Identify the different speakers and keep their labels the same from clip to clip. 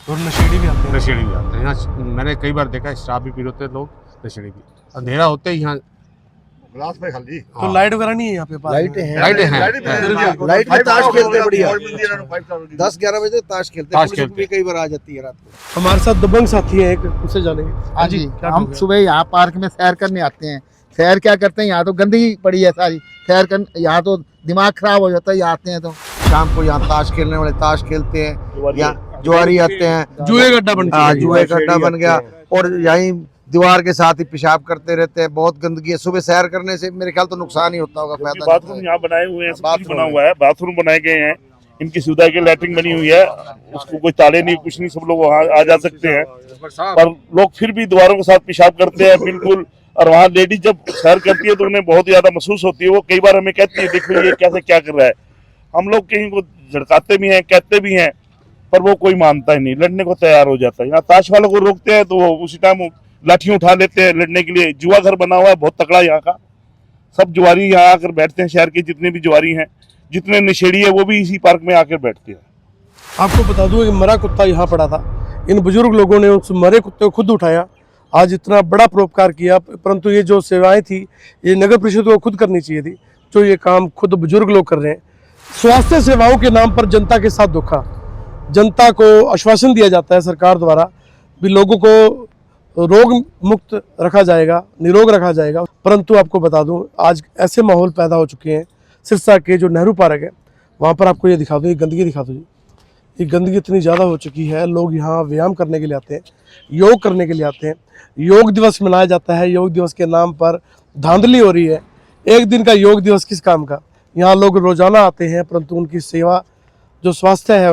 Speaker 1: और नशेड़ी भी आते हैं।
Speaker 2: नशेड़ी भी आते हैं यहाँ। मैंने कई बार देखा है, शराब भी पी होते हैं लोग, नशेड़ी भी। अंधेरा होते ही यहाँ
Speaker 3: ग्लास में खाली
Speaker 1: तो लाइट वगैरह नहीं है यहाँ पे?
Speaker 4: लाइटें हैं,
Speaker 2: लाइटें हैं।
Speaker 4: लाइट में ताश खेलते हैं बढ़िया।
Speaker 3: 10
Speaker 4: 10-11 बजे तक ताश खेलते हैं,
Speaker 2: ताश
Speaker 4: पुलिस
Speaker 2: खेलते
Speaker 4: भी कई बार आ जाती है रात को।
Speaker 1: हमारे साथ दबंग साथी है एक, उससे जानेंगे।
Speaker 5: हाँ जी,
Speaker 1: क्या
Speaker 5: हम
Speaker 1: कहोगे?
Speaker 5: सुबह यहाँ पार्क में सैर करने आते हैं। सैर क्या करते हैं, यहाँ तो गंदगी पड़ी है सारी। सैर कर यहाँ तो दिमाग खराब हो जाता है, यहाँ आते हैं तो।
Speaker 4: शाम को यहाँ ताश खेलने वाले ताश खेलते हैं, यहाँ जुआरी आते हैं,
Speaker 1: जुए का अड्डा बन चुका
Speaker 4: हाँ
Speaker 1: है।
Speaker 4: जुए का अड्डा बन गया। और यहीं दीवार के साथ ही पेशाब करते रहते हैं, बहुत गंदगी है। सुबह सैर करने से मेरे ख्याल तो नुकसान ही होता होगा, फायदा नहीं
Speaker 6: बाथरूम
Speaker 4: होता
Speaker 6: यहाँ बनाए हुए हैं, सब कुछ
Speaker 4: बाथरूम
Speaker 6: बना हुआ है, बाथरूम बनाए गए हैं, इनकी सुविधा के लैट्रिन बनी हुई है, उसको कोई ताले नहीं, कुछ नहीं, सब लोग वहाँ आ जा सकते हैं। पर लोग फिर भी दीवारों के साथ पेशाब करते हैं बिल्कुल। और वहाँ लेडीज जब सैर करती है तो उन्हें बहुत ज्यादा महसूस होती है। वो कई बार हमें कहती है, देखो ये कैसे क्या कर रहा है। हम लोग कहीं को झड़काते भी हैं, कहते भी हैं, पर वो कोई मानता ही नहीं, लड़ने को तैयार हो जाता है। यहाँ ताश वालों को रोकते हैं तो वो उसी टाइम लाठियां उठा लेते हैं लड़ने के लिए। जुआ घर बना हुआ है बहुत तकड़ा यहाँ का, सब जुआरी यहाँ आकर बैठते हैं। शहर के जितने भी जुआरी हैं, जितने नशेड़ी है, वो भी इसी पार्क में आकर बैठते हैं।
Speaker 1: आपको बता दूं कि मरा कुत्ता यहाँ पड़ा था। इन बुजुर्ग लोगों ने उस मरे कुत्ते को खुद उठाया, आज इतना बड़ा परोपकार किया। परंतु ये जो सेवाएं थी, ये नगर परिषद को खुद करनी चाहिए थी, जो ये काम खुद बुजुर्ग लोग कर रहे हैं। स्वास्थ्य सेवाओं के नाम पर जनता के साथ धोखा। जनता को आश्वासन दिया जाता है सरकार द्वारा भी लोगों को रोग मुक्त रखा जाएगा, निरोग रखा जाएगा। परंतु आपको बता दूं, आज ऐसे माहौल पैदा हो चुके हैं। सिरसा के जो नेहरू पार्क है, वहाँ पर आपको ये दिखा दूँ, ये गंदगी दिखा दूँ। ये गंदगी इतनी ज़्यादा हो चुकी है, लोग यहाँ व्यायाम करने के लिए आते हैं, योग करने के लिए आते हैं। योग दिवस मनाया जाता है, योग दिवस के नाम पर धांधली हो रही है। एक दिन का योग दिवस किस काम का? यहाँ लोग रोज़ाना आते हैं, परंतु उनकी सेवा, जो स्वास्थ्य है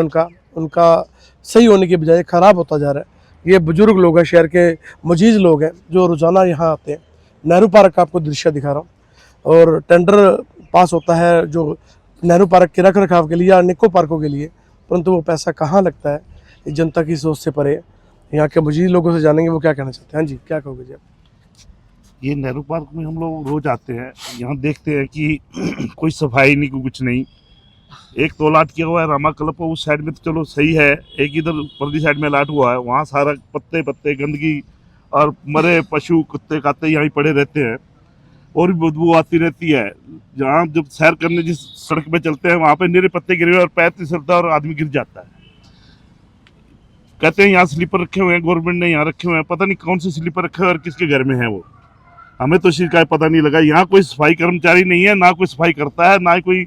Speaker 1: उनका सही होने के बजाय खराब होता जा रहा है। ये बुजुर्ग लोग हैं, शहर के मजीज लोग हैं, जो रोज़ाना यहाँ आते हैं। नेहरू पार्क का आपको दृश्य दिखा रहा हूँ। और टेंडर पास होता है जो नेहरू पार्क के रख रखाव के लिए या अनेकों पार्कों के लिए, परंतु वो पैसा कहाँ लगता है, ये जनता की सोच से परे है। यहाँ के मजीद लोगों से जानेंगे वो क्या कहना चाहते हैं। हाँ जी, क्या कहोगे जी आप?
Speaker 6: ये नेहरू पार्क में हम लोग रोज आते हैं, यहाँ देखते हैं कि कोई सफाई नहीं, कुछ नहीं। एक तो अलाट किया हुआ है रामा क्लब उस साइड में, तो चलो सही है। एक इधर परली साइड में अलाट हुआ है, वहाँ सारा पत्ते पत्ते गंदगी और मरे पशु कुत्ते काते यहीं पड़े रहते हैं, और भी बदबू आती रहती है। जहाँ जब सैर करने जिस सड़क पे चलते हैं, वहाँ पे निरे पत्ते गिरे हुए और पैर फिसलता है और आदमी गिर जाता है। कहते हैं यहाँ स्लीपर रखे हुए हैं, गवर्नमेंट ने यहाँ रखे हुए हैं, पता नहीं कौन से स्लीपर रखे हुए और किसके घर में है वो, हमें तो इसका पता नहीं लगा। यहाँ कोई सफाई कर्मचारी नहीं है, ना कोई सफाई करता है, ना कोई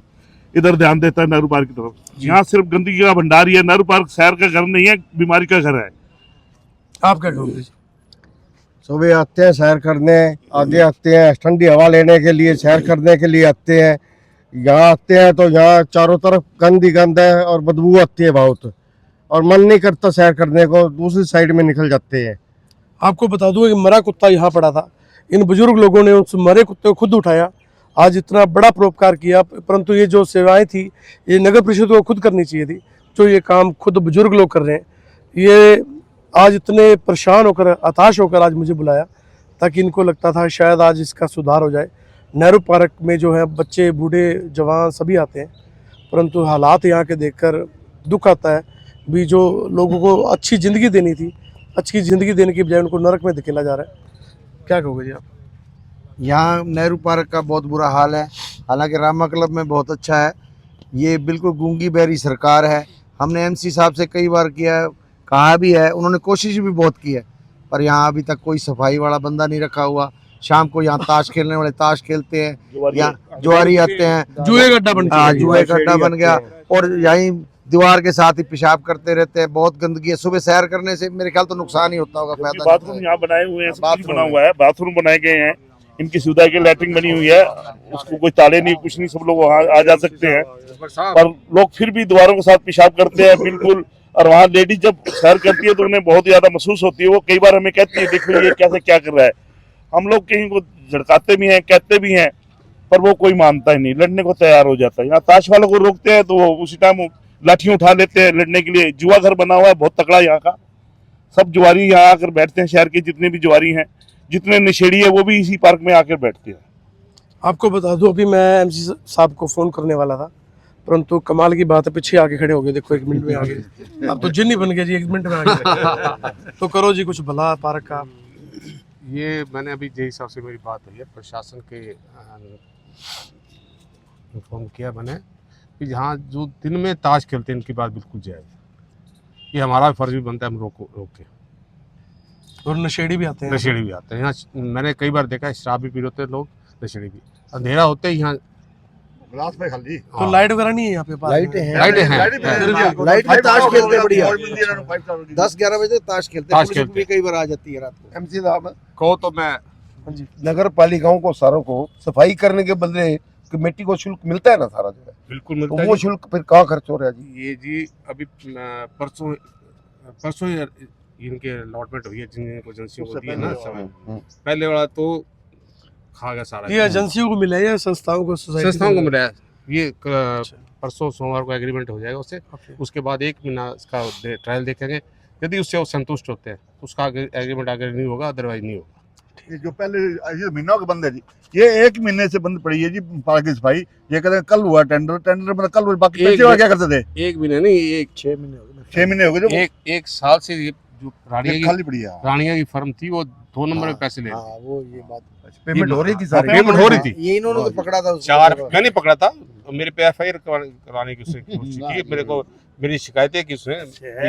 Speaker 6: इधर ध्यान देता है नेहरू पार्क की तरफ। यहाँ सिर्फ गंदगी का भंडार ही है। नेहरू पार्क सैर का घर नहीं है, बीमारी का घर है।
Speaker 1: आप क्या कहोगे?
Speaker 4: सुबह आते हैं सैर करने, आगे आते हैं ठंडी हवा लेने के लिए, सैर करने के लिए आते हैं। यहाँ आते हैं तो यहाँ चारों तरफ गंद ही गंद है और बदबू आती है बहुत, और मन नहीं करता सैर करने को, दूसरी साइड में निकल जाते हैं।
Speaker 1: आपको बता दूं कि मरा कुत्ता यहाँ पड़ा था। इन बुजुर्ग लोगों ने उस मरे कुत्ते को खुद उठाया, आज इतना बड़ा परोपकार किया। परंतु ये जो सेवाएं थी, ये नगर परिषद को खुद करनी चाहिए थी, जो ये काम खुद बुजुर्ग लोग कर रहे हैं। ये आज इतने परेशान होकर, हताश होकर आज मुझे बुलाया, ताकि इनको लगता था शायद आज इसका सुधार हो जाए। नेहरू पार्क में जो है बच्चे, बूढ़े, जवान सभी आते हैं, परंतु हालात यहाँ के देखकर दुख आता है भी। जो लोगों को अच्छी ज़िंदगी देनी थी, अच्छी ज़िंदगी देने की बजाय उनको नरक में धकेला जा रहा है। क्या कहोगे जी आप?
Speaker 4: यहाँ नेहरू पार्क का बहुत बुरा हाल है, हालांकि रामा क्लब में बहुत अच्छा है। ये बिल्कुल गूंगी बहरी सरकार है। हमने एमसी साहब से कई बार किया, कहा भी है, उन्होंने कोशिश भी बहुत की है, पर यहाँ अभी तक कोई सफाई वाला बंदा नहीं रखा हुआ। शाम को यहाँ ताश खेलने वाले ताश खेलते हैं, यहाँ जुआरी आते हैं,
Speaker 1: जुए का अड्डा बन चुका है।
Speaker 4: जुए का अड्डा बन गया। और यहीं दीवार के साथ ही पेशाब करते रहते हैं, बहुत गंदगी है। सुबह सैर करने से मेरे ख्याल तो नुकसान ही होता होगा, फायदा नहीं
Speaker 6: बाथरूम
Speaker 4: होता
Speaker 6: यहाँ बनाए हुए हैं, सब कुछ
Speaker 4: बाथरूम
Speaker 6: बना हुआ है, बाथरूम बनाए गए हैं, इनकी सुविधा के लैट्रिन बनी हुई है, उसको कोई ताले नहीं, कुछ नहीं, सब लोग वहाँ आ जा सकते हैं। पर लोग फिर भी दीवारों के साथ पेशाब करते हैं बिल्कुल। और वहाँ लेडीज जब सैर करती है तो उन्हें बहुत ज्यादा महसूस होती है। वो कई बार हमें कहती है, देखो ये कैसे क्या कर रहा है। हम लोग कहीं को झड़काते भी हैं, कहते भी हैं, पर वो कोई मानता ही नहीं, लड़ने को तैयार हो जाता है। यहाँ ताश वालों को रोकते हैं तो वो उसी टाइम लाठियां उठा लेते हैं लड़ने के लिए। जुआ घर बना हुआ है बहुत तकड़ा यहाँ का, सब जुआरी यहाँ आकर बैठते हैं। शहर के जितने भी जुआरी हैं, जितने नशेड़ी है, वो भी इसी पार्क में आकर बैठते हैं।
Speaker 1: आपको बता दूं, अभी मैं एमसी साहब को फ़ोन करने वाला था, परंतु कमाल की बात है, पीछे आके खड़े हो गए, देखो 1 मिनट में आ गए। अब तो जिन्नी बन गए जी, 1 मिनट में आ गए। तो करो जी कुछ भला पार्क का।
Speaker 2: ये मैंने अभी जे हिसाब से मेरी बात हुई है प्रशासन के इन्फॉर्म किया मैंने कि यहाँ जो दिन में ताश खेलते हैं इनकी बात बिल्कुल जायज़ है। ये हमारा फर्ज भी बनता है हम रोके।
Speaker 1: और नशेड़ी भी आते हैं।
Speaker 2: नशेड़ी भी आते हैं यहाँ। मैंने कई बार देखा है शराब भी पी होते हैं लोग, नशेड़ी भी। अंधेरा होते ही यहाँ
Speaker 3: गिलास में खाली
Speaker 1: तो लाइट वगैरह नहीं है यहाँ पे?
Speaker 4: लाइटें हैं,
Speaker 2: लाइटें हैं।
Speaker 4: लाइट में ताश खेलते हैं बढ़िया।
Speaker 3: 10
Speaker 4: 10-11 बजे तक ताश खेलते
Speaker 2: ताश
Speaker 4: हैं,
Speaker 2: खेलते
Speaker 4: भी कई बार आ जाती है रात को।
Speaker 3: एमसी साहब
Speaker 2: कहो तो मैं
Speaker 1: हाँ जी।
Speaker 7: नगर पालिकाओं को सारों को सफाई करने के बदले कमेटी को शुल्क मिलता है ना सारा जो है,
Speaker 2: बिल्कुल
Speaker 7: तो
Speaker 2: मिलता है
Speaker 7: वो
Speaker 2: जी।
Speaker 7: शुल्क फिर कहाँ खर्च हो रहा है जी?
Speaker 2: ये जी अभी परसों ही इनके अलॉटमेंट हुई है जिन एजेंसियों को दी है ना समय। पहले वाला तो खा गया सारा।
Speaker 1: ये एजेंसियों को मिला है या संस्थाओं को?
Speaker 2: संस्थाओं को मिला है। ये परसों सोमवार को एग्रीमेंट हो जाएगा उससे। उसके बाद 1 महीना इसका ट्रायल देखेंगे, यदि उससे वो संतुष्ट होते हैं तो उसका एग्रीमेंट आगे नहीं होगा, अदरवाइज नहीं होगा।
Speaker 3: ये जो पहले ये महीनों के बंद है जी, ये 1 महीने से बंद पड़ी है जी पार्क की सफाई। ये कहते हैं कल हुआ टेंडर मतलब कल हुआ, बाकी पैसे वाला क्या करते थे?
Speaker 2: 1 महीने नहीं,
Speaker 4: 6 महीने हो गए।
Speaker 3: 6 महीने हो गए जो
Speaker 2: एक साल से ये जो
Speaker 3: खाली पड़ी है।
Speaker 2: रानिया की फर्म थी वो 2 नंबर में पैसे ले रही।
Speaker 4: हाँ, वो ये बात
Speaker 7: पेमेंट हो रही थी सारी।
Speaker 2: पेमेंट हो रही थी।
Speaker 4: ये इन्होंने तो पकड़ा था उसको।
Speaker 2: 4 मैंने पकड़ा था, मेरे पे एफआईआर कराने की उसने कोशिश की। मेरे को मेरी शिकायत है कि उसने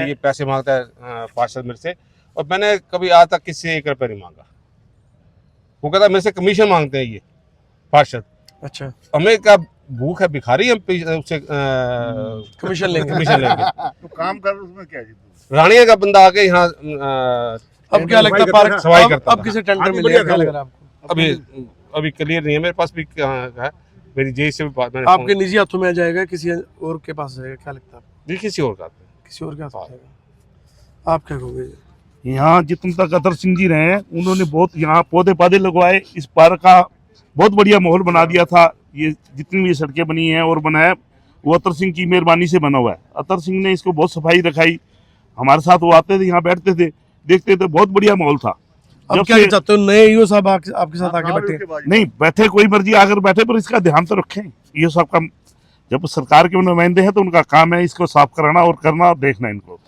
Speaker 2: ये पैसे मांगता है पार्षद मेरे से, और मैंने कभी आज तक किसी से 1 रुपया नहीं मांगा। वो कहता मेरे से कमीशन मांगते हैं ये पार्षद।
Speaker 1: अच्छा,
Speaker 2: हमें क्या भूख है, भिखारी हम उससे
Speaker 1: कमीशन लेंगे।
Speaker 3: तो काम कर उसमें क्या है जी?
Speaker 2: रानिया का बंदा आके यहाँ
Speaker 1: अब क्या लगता है पार्क
Speaker 2: सफाई करता
Speaker 1: अब
Speaker 2: था।
Speaker 1: किसे टेंडर
Speaker 3: आदमी
Speaker 1: मिलेगा?
Speaker 3: बढ़िया
Speaker 1: क्या लग
Speaker 3: था
Speaker 1: रहा है आपको?
Speaker 2: अभी क्लियर नहीं है मेरे पास भी है। मेरी जेई से भी बात मैंने
Speaker 1: आपके निजी हाथों में आ जाएगा, किसी और के पास जाएगा? क्या लगता है आपको?
Speaker 2: किसी और का
Speaker 1: किसी और के हाथ जाएगा? आप क्या कहोगे?
Speaker 6: यहाँ जितने तक अतर सिंह जी रहे हैं उन्होंने बहुत यहाँ पौधे पौधे लगवाए, इस पार्क का बहुत बढ़िया माहौल बना दिया था। ये जितनी भी सड़कें बनी हैं और बनाया वो अतर सिंह की मेहरबानी से बना हुआ है। अतर सिंह ने इसको बहुत सफाई रखाई, हमारे साथ वो आते थे, यहाँ बैठते थे, देखते थे, बहुत बढ़िया माहौल था।
Speaker 1: अब
Speaker 6: जब
Speaker 1: क्या
Speaker 6: से-
Speaker 1: चाहते हो नए ईओ साहब आपके साथ आके बैठे?
Speaker 6: नहीं बैठे, कोई मर्जी आकर बैठे, पर इसका ध्यान तो रखें। ये सब का जब सरकार के नुमाइंदे हैं तो उनका काम है इसको साफ कराना और करना और देखना इनको।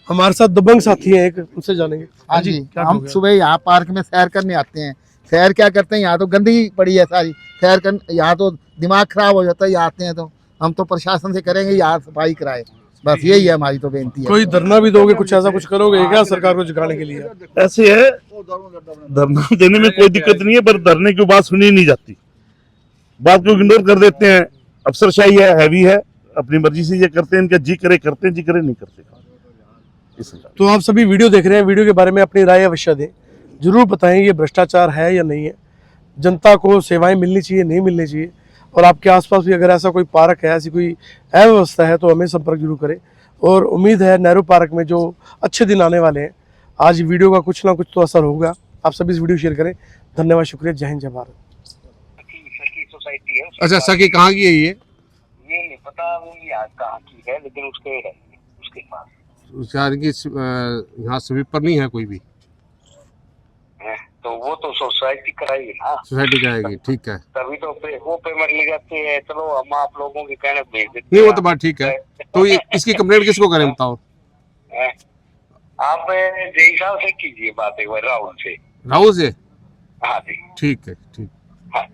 Speaker 1: हमारे साथ दबंग साथी हैं एक, उनसे जानेंगे।
Speaker 5: हाँ जी,
Speaker 1: क्या
Speaker 5: हम
Speaker 1: कहोगे?
Speaker 5: सुबह यहाँ पार्क में सैर करने आते हैं। सैर क्या करते हैं, यहाँ तो गंदगी पड़ी है सारी। सैर कर यहाँ तो दिमाग खराब हो जाता है। यहाँ आते हैं तो हम तो प्रशासन से करेंगे यहाँ सफाई कराए, बस यही है हमारी तो बेनती है।
Speaker 1: कोई धरना भी दोगे, कुछ ऐसा कुछ करोगे क्या सरकार को जगाने के लिए?
Speaker 6: ऐसे है, धरना देने में कोई दिक्कत नहीं है, पर धरने की बात सुनी नहीं जाती, बात को इग्नोर कर देते हैं। अफसरशाही है, हैवी है, अपनी मर्जी से ये करते हैं, इनका जी करे करते हैं, जी करे नहीं करते।
Speaker 1: तो आप सभी वीडियो देख रहे हैं, वीडियो के बारे में अपनी राय अवश्य दें, जरूर बताएं ये भ्रष्टाचार है या नहीं है, जनता को सेवाएं मिलनी चाहिए नहीं मिलनी चाहिए। और आपके आसपास भी अगर ऐसा कोई पार्क है, ऐसी कोई अव्यवस्था है तो हमें संपर्क जरूर करें। और उम्मीद है नेहरू पार्क में जो अच्छे दिन आने वाले हैं, आज वीडियो का कुछ ना कुछ तो असर होगा। आप सभी इस वीडियो शेयर करें। धन्यवाद, शुक्रिया, जय हिंद, जय भारत।
Speaker 8: सोसाइटी है
Speaker 2: अच्छा, सखी कहाँ की है ये
Speaker 8: नहीं पता वो यहाँ कहाँ की है, लेकिन उसके है उसके पास
Speaker 2: यानी कि यहाँ स्वीपर नहीं है कोई भी,
Speaker 8: है। तो वो तो सोसाइटी कराएगी ना,
Speaker 2: सोसाइटी का आएगी, ठीक है।
Speaker 8: तभी तो वो पेमेंट ले जाती है। चलो हम आप लोगों के कहने भेज देते
Speaker 2: नहीं
Speaker 8: हैं।
Speaker 2: वो तो बात ठीक है। तो ये इसकी कंप्लेंट किसको करें बताओ?
Speaker 8: हैं? आप जय साहब से कीजिए बात एक बार, राहुल से।
Speaker 2: राहुल से?
Speaker 8: हाँ जी,
Speaker 2: ठीक है, ठीक।
Speaker 8: हाँ।